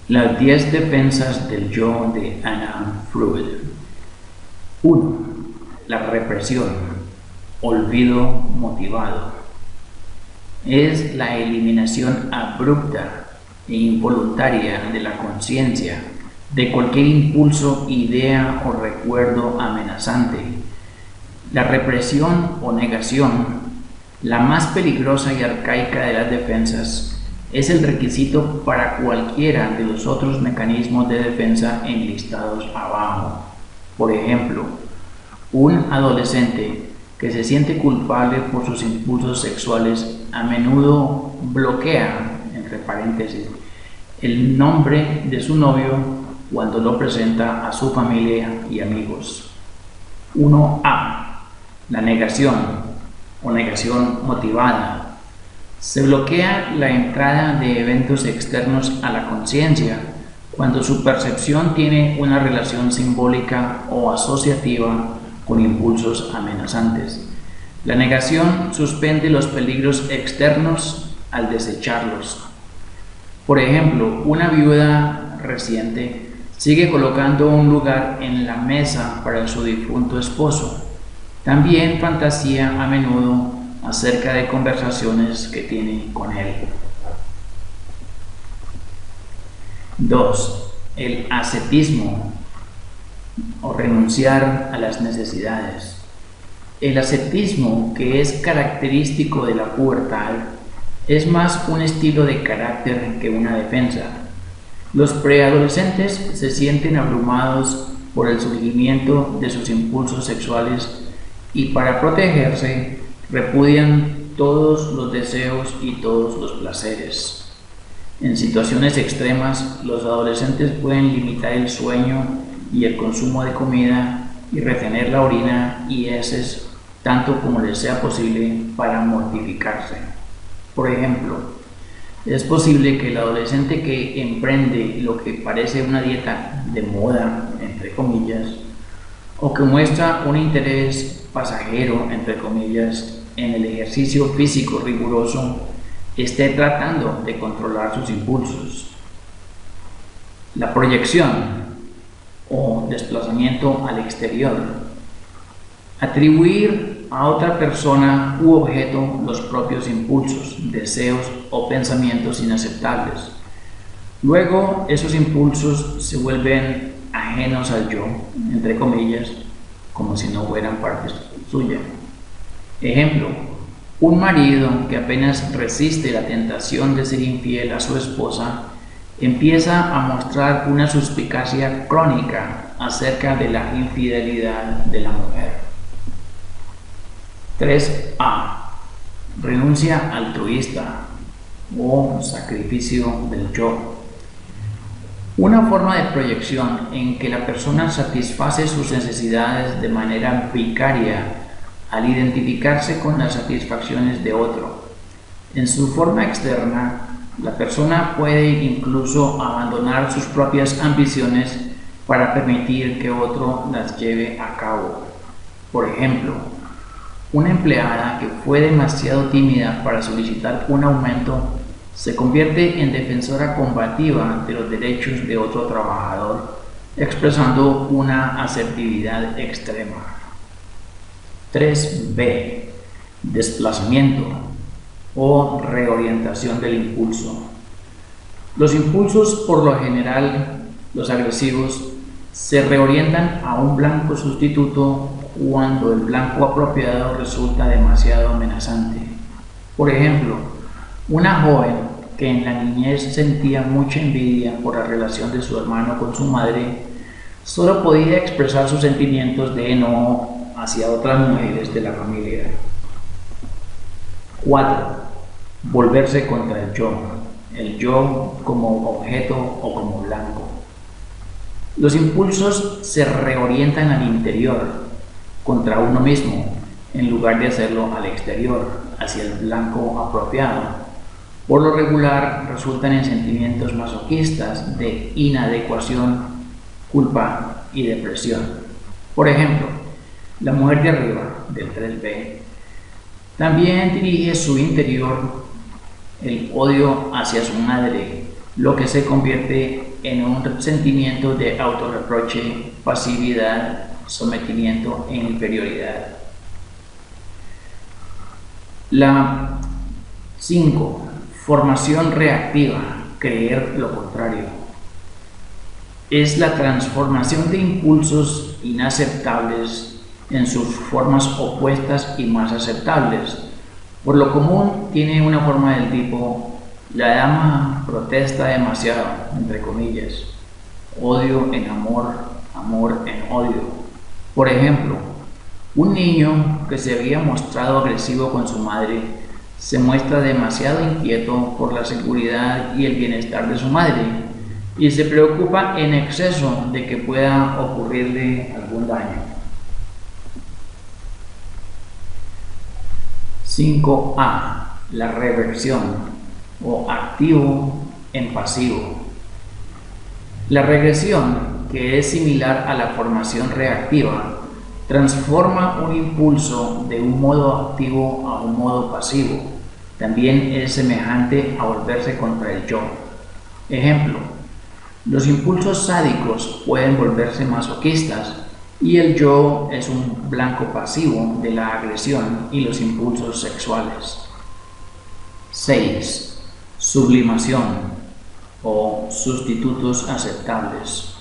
Las 10 defensas del yo de Anna Freud. 1. La represión, olvido motivado. Es la eliminación abrupta e involuntaria de la conciencia de cualquier impulso, idea o recuerdo amenazante. La represión o negación, la más peligrosa y arcaica de las defensas, es el requisito para cualquiera de los otros mecanismos de defensa enlistados abajo. Por ejemplo, un adolescente que se siente culpable por sus impulsos sexuales a menudo bloquea, entre paréntesis, el nombre de su novio cuando lo presenta a su familia y amigos. 1A. La negación o negación motivada. Se bloquea la entrada de eventos externos a la conciencia cuando su percepción tiene una relación simbólica o asociativa con impulsos amenazantes. La negación suspende los peligros externos al desecharlos. Por ejemplo, una viuda reciente sigue colocando un lugar en la mesa para su difunto esposo. También fantasía a menudo acerca de conversaciones que tiene con él. 2. El ascetismo o renunciar a las necesidades. El ascetismo, que es característico de la pubertad, es más un estilo de carácter que una defensa. Los preadolescentes se sienten abrumados por el surgimiento de sus impulsos sexuales y para protegerse repudian todos los deseos y todos los placeres. En situaciones extremas, los adolescentes pueden limitar el sueño y el consumo de comida y retener la orina y heces tanto como les sea posible para mortificarse. Por ejemplo, es posible que el adolescente que emprende lo que parece una dieta de moda, entre comillas, o que muestra un interés pasajero, entre comillas, en el ejercicio físico riguroso, esté tratando de controlar sus impulsos. La proyección o desplazamiento al exterior. Atribuir a otra persona u objeto los propios impulsos, deseos o pensamientos inaceptables. Luego, esos impulsos se vuelven ajenos al yo, entre comillas, como si no fueran parte suya. Ejemplo, un marido que apenas resiste la tentación de ser infiel a su esposa empieza a mostrar una suspicacia crónica acerca de la infidelidad de la mujer. 3A. Renuncia altruista o sacrificio del yo. Una forma de proyección en que la persona satisface sus necesidades de manera vicaria al identificarse con las satisfacciones de otro. En su forma externa, la persona puede incluso abandonar sus propias ambiciones para permitir que otro las lleve a cabo. Por ejemplo, una empleada que fue demasiado tímida para solicitar un aumento se convierte en defensora combativa de los derechos de otro trabajador, expresando una asertividad extrema. 3B. Desplazamiento o reorientación del impulso. Los impulsos, por lo general, los agresivos, se reorientan a un blanco sustituto cuando el blanco apropiado resulta demasiado amenazante. Por ejemplo, una joven que en la niñez sentía mucha envidia por la relación de su hermano con su madre, solo podía expresar sus sentimientos de enojo hacia otras mujeres de la familia. 4. Volverse contra el yo como objeto o como blanco. Los impulsos se reorientan al interior, contra uno mismo, en lugar de hacerlo al exterior, hacia el blanco apropiado. Por lo regular resultan en sentimientos masoquistas de inadecuación, culpa y depresión. Por ejemplo, la mujer de arriba, del 3B, también dirige su interior el odio hacia su madre, lo que se convierte en un sentimiento de autorreproche, pasividad, sometimiento e inferioridad. La 5. Formación reactiva, creer lo contrario. Es la transformación de impulsos inaceptables en sus formas opuestas y más aceptables. Por lo común tiene una forma del tipo: la dama protesta demasiado, entre comillas, odio en amor, amor en odio. Por ejemplo, un niño que se había mostrado agresivo con su madre se muestra demasiado inquieto por la seguridad y el bienestar de su madre y se preocupa en exceso de que pueda ocurrirle algún daño. 5A. La reversión o activo en pasivo. La regresión, que es similar a la formación reactiva, transforma un impulso de un modo activo a un modo pasivo. También es semejante a volverse contra el yo. Ejemplo: los impulsos sádicos pueden volverse masoquistas y el yo es un blanco pasivo de la agresión y los impulsos sexuales. 6. Sublimación o sustitutos aceptables.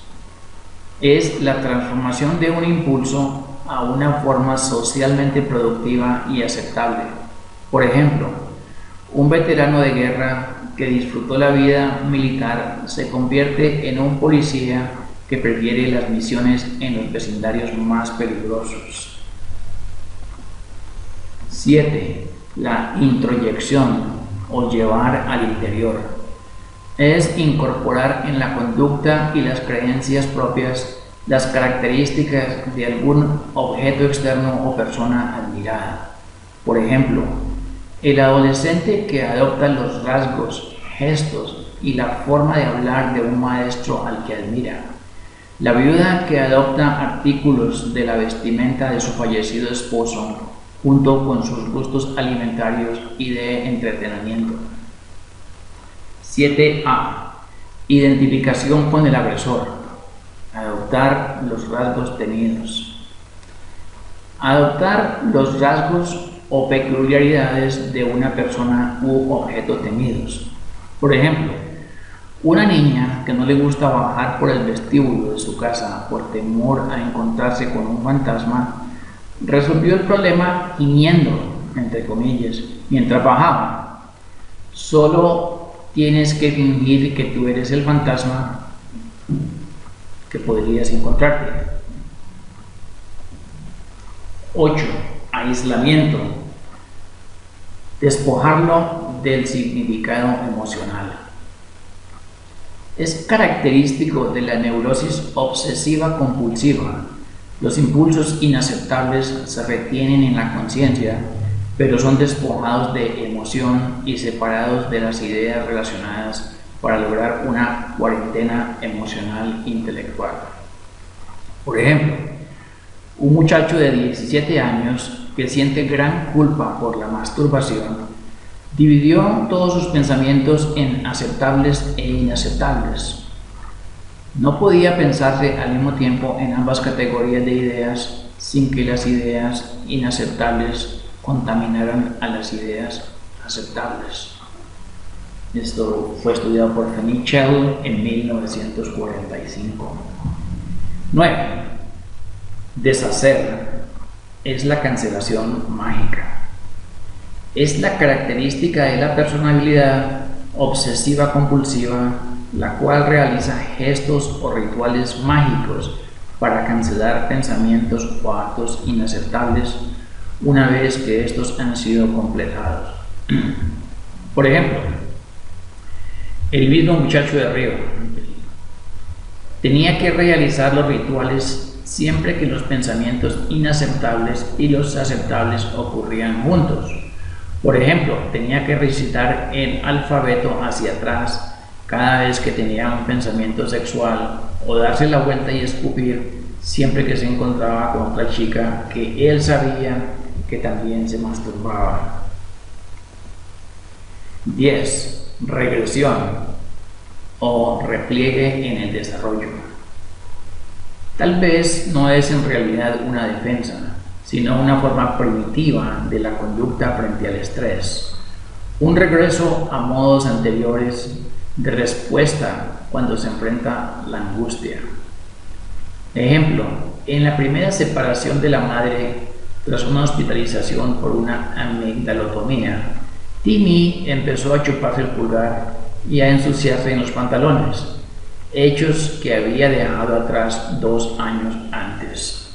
Es la transformación de un impulso a una forma socialmente productiva y aceptable. Por ejemplo, un veterano de guerra que disfrutó la vida militar se convierte en un policía que prefiere las misiones en los vecindarios más peligrosos. 7. La introyección o llevar al interior. Es incorporar en la conducta y las creencias propias las características de algún objeto externo o persona admirada. Por ejemplo, el adolescente que adopta los rasgos, gestos y la forma de hablar de un maestro al que admira. La viuda que adopta artículos de la vestimenta de su fallecido esposo junto con sus gustos alimentarios y de entretenimiento. 7A. Identificación con el agresor. Adoptar los rasgos temidos. Adoptar los rasgos o peculiaridades de una persona u objeto temidos. Por ejemplo, una niña que no le gusta bajar por el vestíbulo de su casa por temor a encontrarse con un fantasma, resolvió el problema gimiendo, entre comillas, mientras bajaba. Solo tienes que fingir que tú eres el fantasma que podrías encontrarte. 8. Aislamiento. Despojarlo del significado emocional. Es característico de la neurosis obsesiva compulsiva. Los impulsos inaceptables se retienen en la conciencia, pero son despojados de emoción y separados de las ideas relacionadas para lograr una cuarentena emocional intelectual. Por ejemplo, un muchacho de 17 años que siente gran culpa por la masturbación dividió todos sus pensamientos en aceptables e inaceptables. No podía pensarse al mismo tiempo en ambas categorías de ideas sin que las ideas inaceptables contaminaran a las ideas aceptables. Esto fue estudiado por Fenichel en 1945. 9. Deshacer es la cancelación mágica. Es la característica de la personalidad obsesiva compulsiva, la cual realiza gestos o rituales mágicos para cancelar pensamientos o actos inaceptables una vez que estos han sido completados. Por ejemplo, el mismo muchacho de Río tenía que realizar los rituales siempre que los pensamientos inaceptables y los aceptables ocurrían juntos. Por ejemplo, tenía que recitar el alfabeto hacia atrás cada vez que tenía un pensamiento sexual o darse la vuelta y escupir siempre que se encontraba con otra chica que él sabía que también se masturbaba. 10. Regresión. o repliegue en el desarrollo. Tal vez no es en realidad una defensa, sino una forma primitiva de la conducta frente al estrés, un regreso a modos anteriores de respuesta cuando se enfrenta la angustia. Ejemplo, en la primera separación de la madre tras una hospitalización por una amigdalotomía, Timmy empezó a chuparse el pulgar y a ensuciarse en los pantalones, hechos que había dejado atrás 2 años antes.